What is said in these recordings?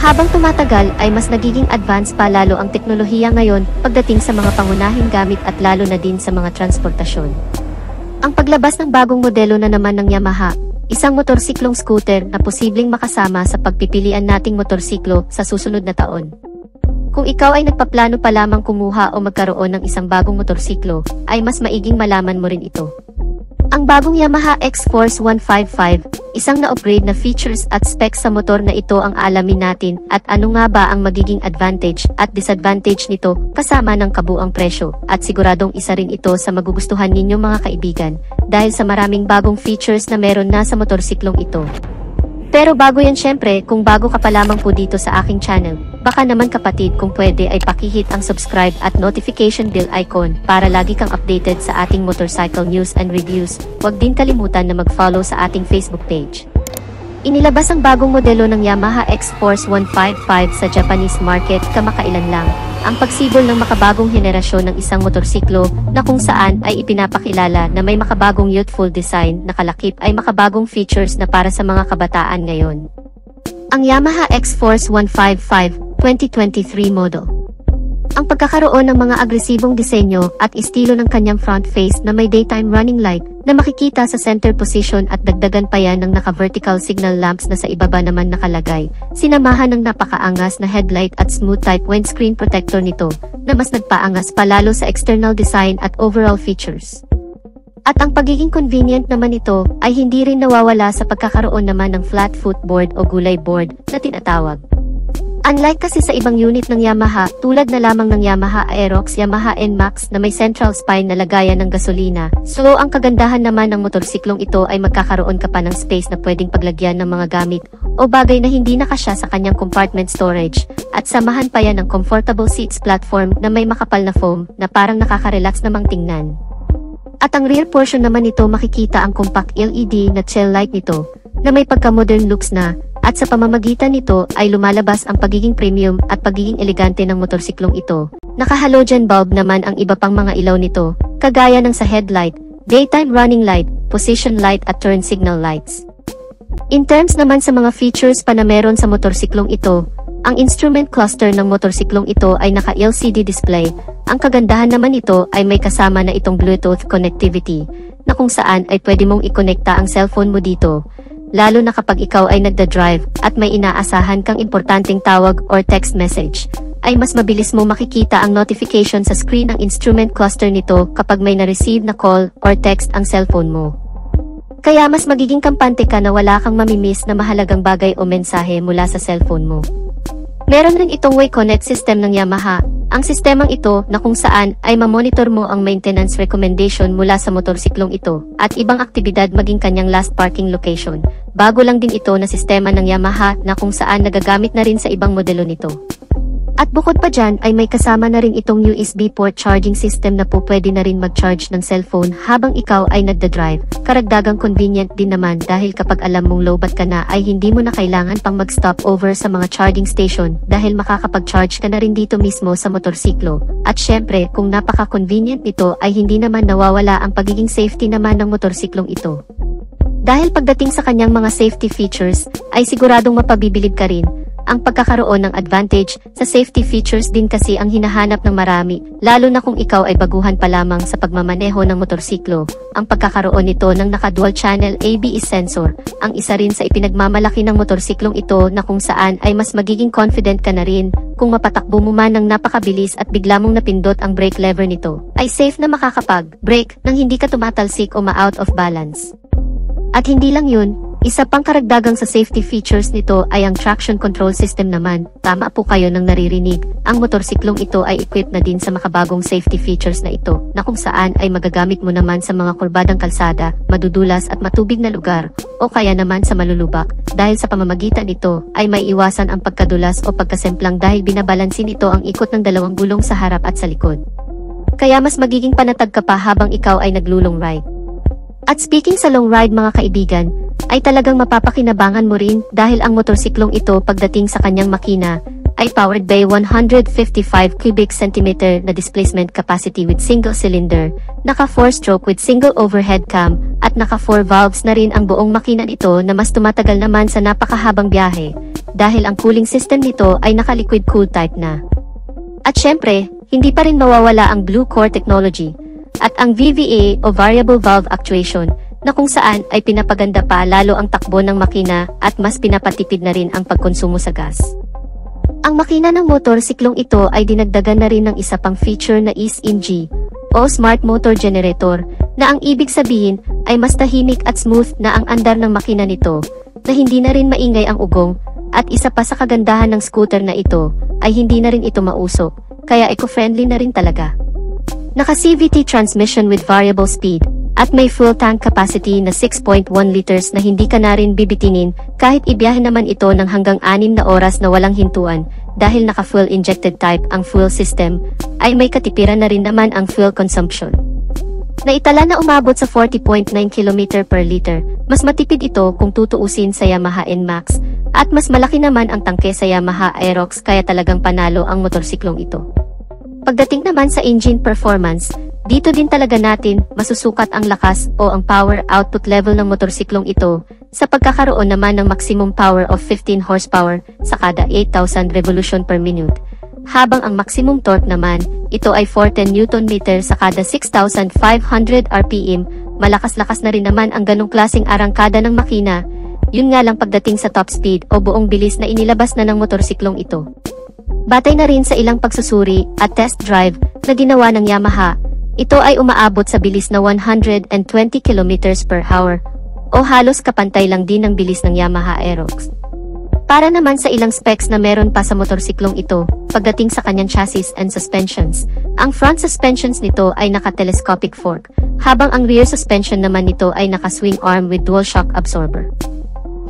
Habang tumatagal ay mas nagiging advanced pa lalo ang teknolohiya ngayon pagdating sa mga pangunahing gamit at lalo na din sa mga transportasyon. Ang paglabas ng bagong modelo na naman ng Yamaha, isang motorsiklong scooter na posibleng makasama sa pagpipilian nating motorsiklo sa susunod na taon. Kung ikaw ay nagpaplano pa lamang kumuha o magkaroon ng isang bagong motorsiklo, ay mas maiging malaman mo rin ito. Ang bagong Yamaha X-Force 155, isang na-upgrade na features at specs sa motor na ito ang alamin natin at ano nga ba ang magiging advantage at disadvantage nito kasama ng kabuang presyo at siguradong isa rin ito sa magugustuhan ninyo mga kaibigan dahil sa maraming bagong features na meron na sa motorsiklong ito. Pero bago yan syempre, kung bago ka pa lamang po dito sa aking channel, baka naman kapatid kung pwede ay pakihit ang subscribe at notification bell icon para lagi kang updated sa ating motorcycle news and reviews. Huwag din kalimutan na mag-follow sa ating Facebook page. Inilabas ang bagong modelo ng Yamaha X-Force 155 sa Japanese market kamakailan lang. Ang pagsibol ng makabagong henerasyon ng isang motorsiklo na kung saan ay ipinapakilala na may makabagong youthful design na kalakip ay makabagong features na para sa mga kabataan ngayon. Ang Yamaha X-Force 155 2023 model. Ang pagkakaroon ng mga agresibong disenyo at estilo ng kanyang front face na may daytime running light na makikita sa center position at dagdagan pa yan ng naka-vertical signal lamps na sa ibaba naman nakalagay, sinamahan ng napakaangas na headlight at smooth type windscreen protector nito na mas nagpaangas palalo sa external design at overall features. At ang pagiging convenient naman ito ay hindi rin nawawala sa pagkakaroon naman ng flat footboard o gulay board na tinatawag. Unlike kasi sa ibang unit ng Yamaha, tulad na lamang ng Yamaha Aerox, Yamaha NMAX na may central spine na lagayan ng gasolina, so ang kagandahan naman ng motorsiklong ito ay magkakaroon ka pa ng space na pwedeng paglagyan ng mga gamit o bagay na hindi nakasya sa kanyang compartment storage, at samahan pa yan ng comfortable seats platform na may makapal na foam na parang nakaka-relax namang tingnan. At ang rear portion naman nito makikita ang compact LED na tail light nito na may pagka-modern looks na, at sa pamamagitan nito ay lumalabas ang pagiging premium at pagiging elegante ng motorsiklong ito. Naka-halogen bulb naman ang iba pang mga ilaw nito, kagaya ng sa headlight, daytime running light, position light at turn signal lights. In terms naman sa mga features pa na meron sa motorsiklong ito, ang instrument cluster ng motorsiklong ito ay naka-LCD display. Ang kagandahan naman ito ay may kasama na itong Bluetooth connectivity, na kung saan ay pwede mong ikonekta ang cellphone mo dito, lalo na kapag ikaw ay nagda-drive at may inaasahan kang importanteng tawag or text message, ay mas mabilis mo makikita ang notification sa screen ng instrument cluster nito kapag may na-receive na call or text ang cellphone mo. Kaya mas magiging kampante ka na wala kang mamimiss na mahalagang bagay o mensahe mula sa cellphone mo. Meron rin itong WayConnect system ng Yamaha. Ang sistemang ito na kung saan ay mamonitor mo ang maintenance recommendation mula sa motorsiklong ito at ibang aktibidad maging kanyang last parking location. Bago lang din ito na sistema ng Yamaha na kung saan nagagamit na rin sa ibang modelo nito. At bukod pa dyan ay may kasama na rin itong USB port charging system na po pwede na rin mag-charge ng cellphone habang ikaw ay nagda-drive. Karagdagang convenient din naman dahil kapag alam mong lowbat ka na ay hindi mo na kailangan pang mag-stop over sa mga charging station dahil makakapag-charge ka na rin dito mismo sa motorsiklo. At syempre kung napaka-convenient nito ay hindi naman nawawala ang pagiging safety naman ng motorsiklong ito. Dahil pagdating sa kanyang mga safety features ay siguradong mapabibilib ka rin. Ang pagkakaroon ng advantage sa safety features din kasi ang hinahanap ng marami, lalo na kung ikaw ay baguhan pa lamang sa pagmamaneho ng motorsiklo. Ang pagkakaroon nito ng naka-dual channel ABS sensor, ang isa rin sa ipinagmamalaki ng motorsiklong ito na kung saan ay mas magiging confident ka na rin kung mapatakbo mo man ng napakabilis at bigla mong napindot ang brake lever nito, ay safe na makakapag-brake nang hindi ka tumatalsik o ma-out of balance. At hindi lang yun, isa pang karagdagang sa safety features nito ay ang traction control system naman. Tama po kayo nang naririnig, ang motorsiklong ito ay equipped na din sa makabagong safety features na ito, na kung saan ay magagamit mo naman sa mga kurbadang kalsada, madudulas at matubig na lugar, o kaya naman sa malulubak, dahil sa pamamagitan nito ay may iwasan ang pagkadulas o pagkasemplang dahil binabalansin nito ang ikot ng dalawang gulong sa harap at sa likod. Kaya mas magiging panatag ka pa habang ikaw ay naglulong ride. At speaking sa long ride mga kaibigan, ay talagang mapapakinabangan mo rin dahil ang motorsiklong ito pagdating sa kanyang makina ay powered by 155 cubic centimeter na displacement capacity with single cylinder, naka 4-stroke with single overhead cam, at naka 4 valves na rin ang buong makina nito na mas tumatagal naman sa napakahabang biyahe. dahil ang cooling system nito ay naka-liquid cool type na. At syempre, hindi pa rin mawawala ang Blue Core technology at ang VVA o Variable Valve Actuation na kung saan ay pinapaganda pa lalo ang takbo ng makina at mas pinapatipid na rin ang pagkonsumo sa gas. Ang makina ng motorsiklong ito ay dinagdagan na rin ng isa pang feature na SMG o Smart Motor Generator na ang ibig sabihin ay mas tahimik at smooth na ang andar ng makina nito na hindi na rin maingay ang ugong at isa pa sa kagandahan ng scooter na ito ay hindi na rin ito mausok kaya eco-friendly na rin talaga. Naka-CVT transmission with variable speed at may full tank capacity na 6.1 liters na hindi ka na rin bibitinin kahit ibiyahe naman ito ng hanggang 6 na oras na walang hintuan dahil naka-fuel injected type ang fuel system ay may katipiran na rin naman ang fuel consumption. Naitala na umabot sa 40.9 km per liter, mas matipid ito kung tutuusin sa Yamaha NMAX at mas malaki naman ang tangke sa Yamaha Aerox kaya talagang panalo ang motorsiklong ito. Pagdating naman sa engine performance, dito din talaga natin masusukat ang lakas o ang power output level ng motorsiklong ito sa pagkakaroon naman ng maximum power of 15 horsepower sa kada 8,000 revolution per minute. Habang ang maximum torque naman, ito ay 410 Nm sa kada 6,500 RPM, malakas-lakas na rin naman ang ganong klaseng arangkada ng makina, yun nga lang pagdating sa top speed o buong bilis na inilabas na ng motorsiklong ito. Batay na rin sa ilang pagsusuri at test drive na ginawa ng Yamaha, ito ay umaabot sa bilis na 120 km per hour o halos kapantay lang din ng bilis ng Yamaha Aerox. Para naman sa ilang specs na meron pa sa motorsiklong ito, pagdating sa kanyang chassis and suspensions, ang front suspensions nito ay naka-telescopic fork, habang ang rear suspension naman nito ay naka-swing arm with dual shock absorber.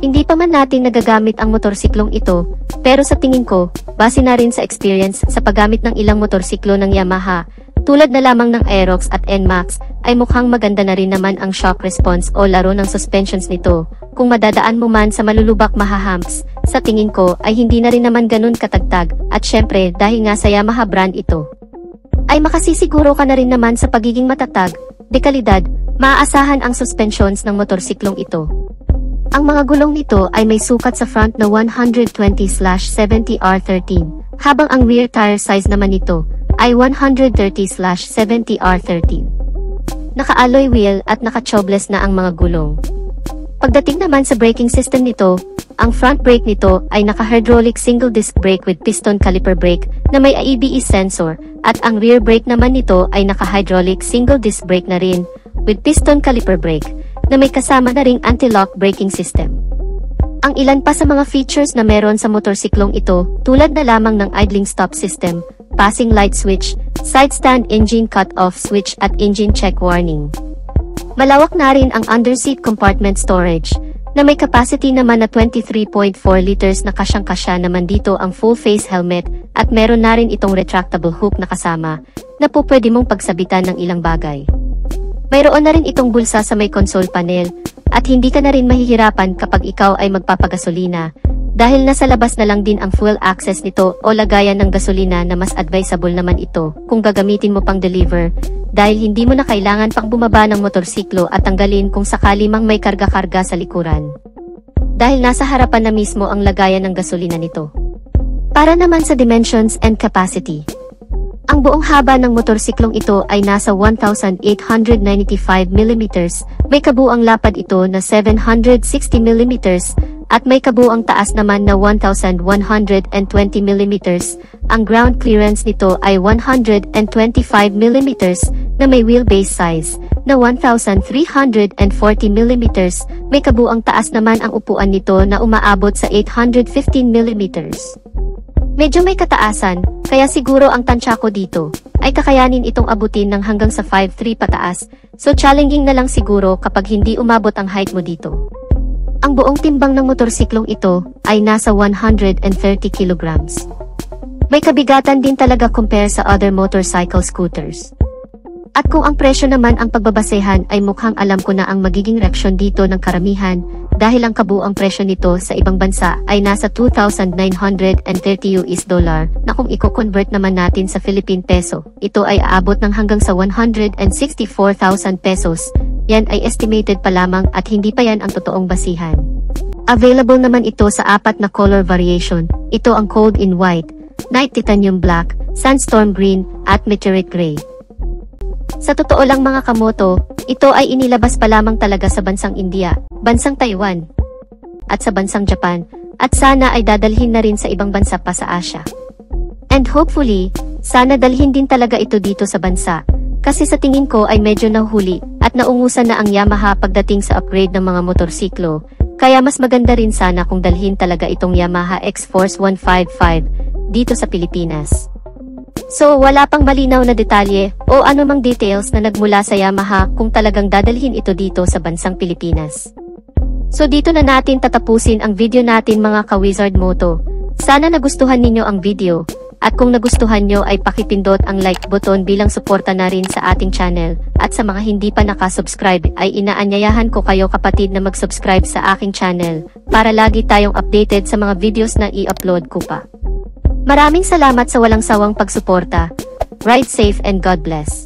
Hindi pa man natin nagagamit ang motorsiklong ito, pero sa tingin ko, base na rin sa experience sa paggamit ng ilang motorsiklo ng Yamaha, tulad na lamang ng Aerox at NMAX, ay mukhang maganda na rin naman ang shock response o laro ng suspensions nito. Kung madadaan mo man sa malulubak mahahumps, sa tingin ko ay hindi na rin naman ganun katagtag, at syempre dahil nga sa Yamaha brand ito, ay makasisiguro ka na rin naman sa pagiging matatag, dekalidad, maaasahan ang suspensions ng motorsiklong ito. Ang mga gulong nito ay may sukat sa front na 120/70R13, habang ang rear tire size naman nito ay 130/70R13. Naka-alloy wheel at naka-tubeless na ang mga gulong. Pagdating naman sa braking system nito, ang front brake nito ay naka-hydraulic single disc brake with piston caliper brake na may ABS sensor at ang rear brake naman nito ay naka-hydraulic single disc brake na rin with piston caliper brake na may kasama na ring anti-lock braking system. Ang ilan pa sa mga features na meron sa motorsiklong ito tulad na lamang ng idling stop system, passing light switch, side stand engine cut-off switch at engine check warning. Malawak na rin ang underseat compartment storage na may capacity naman na 23.4 liters na kasyang-kasya naman dito ang full face helmet at meron na rin itong retractable hook na kasama na po pwede mong pagsabitan ng ilang bagay. Mayroon na rin itong bulsa sa may console panel at hindi ka na rin mahihirapan kapag ikaw ay magpapagasolina dahil nasa labas na lang din ang fuel access nito o lagayan ng gasolina na mas advisable naman ito kung gagamitin mo pang deliver dahil hindi mo na kailangan pang bumaba ng motorsiklo at tanggalin kung sakali mang may karga-karga sa likuran. Dahil nasa harapan na mismo ang lagayan ng gasolina nito. Para naman sa dimensions and capacity. Ang buong haba ng motorsiklong ito ay nasa 1,895 mm, may kabuang lapad ito na 760 mm, at may kabuang taas naman na 1,120 mm. Ang ground clearance nito ay 125 mm na may wheelbase size na 1,340 mm, may kabuang taas naman ang upuan nito na umaabot sa 815 mm. Medyo may kataasan, kaya siguro ang tansya ko dito ay kakayanin itong abutin ng hanggang sa 5'3" pataas, so challenging na lang siguro kapag hindi umabot ang height mo dito. Ang buong timbang ng motorsiklong ito ay nasa 130 kilograms. May kabigatan din talaga compare sa other motorcycle scooters. At kung ang presyo naman ang pagbabasehan ay mukhang alam ko na ang magiging reaksyon dito ng karamihan dahil ang kabuang presyo nito sa ibang bansa ay nasa $2,930 na kung i-convert naman natin sa Philippine peso, ito ay aabot ng hanggang sa 164,000 pesos. yan ay estimated pa lamang at hindi pa yan ang totoong basihan. Available naman ito sa 4 na color variation. Ito ang Cold in White, Night Titanium Black, Sandstorm Green, at Meteorite Gray. Sa totoo lang mga kamoto, ito ay inilabas pa lamang talaga sa bansang India, bansang Taiwan, at sa bansang Japan, at sana ay dadalhin na rin sa ibang bansa pa sa Asia. And hopefully, sana dalhin din talaga ito dito sa bansa, kasi sa tingin ko ay medyo nahuli at naungusan na ang Yamaha pagdating sa upgrade ng mga motorsiklo, kaya mas maganda rin sana kung dalhin talaga itong Yamaha X-Force 155 dito sa Pilipinas. So wala pang malinaw na detalye o anumang details na nagmula sa Yamaha kung talagang dadalhin ito dito sa bansang Pilipinas. So dito na natin tatapusin ang video natin mga ka-Wizard Moto. Sana nagustuhan ninyo ang video. At kung nagustuhan nyo ay pakipindot ang like button bilang suporta na rin sa ating channel. At sa mga hindi pa nakasubscribe ay inaanyayahan ko kayo kapatid na mag-subscribe sa aking channel para lagi tayong updated sa mga videos na i-upload ko pa. Maraming salamat sa walang sawang pagsuporta. Ride safe and God bless.